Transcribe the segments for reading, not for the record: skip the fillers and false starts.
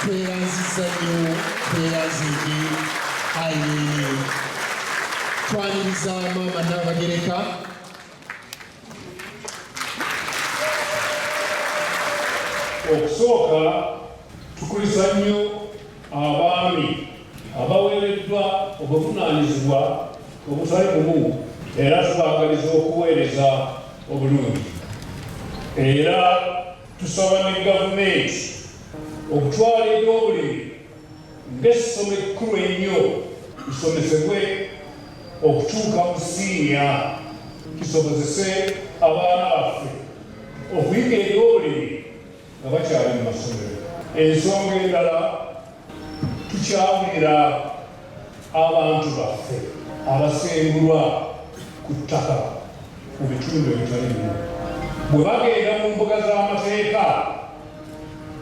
tweyanziza nnyo tweyanzigi ayeye twaniriza maama Nnaabagereka okusooka tukulisa nnyo abaami abaweereddwa obuvunaanyizibwa obutali bumu era tubaagaliza okuweereza obulungi era tusaba ne gavumenti okutwala ebyobulimi ng'essomo ekkulu ennyo lisomesebwe okutuuka mu siiniya kisobozese abaana baffe okuyiga ebyobulimi nga bakyali mu masomero. Ensonga endala tukyawulira abantu baffe abasengulwa ku ttaka mu bitundu ebitali bimu. Bwe bagenda mu mbuga z'amateeka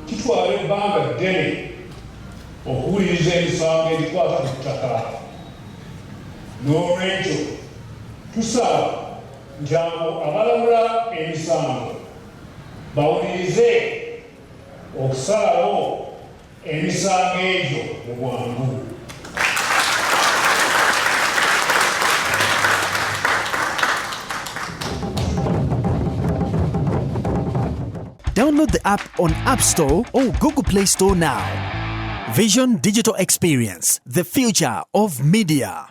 kitwala ebbanga ddene okuwuliriza emisango egikwata ku ttaka. N'olwekyo tusaba nti abo abalamula emisango bawulirize okusalawo emisango egyo mu bwangu. Download the app on App Store or Google Play Store now. Vision Digital Experience, the future of media.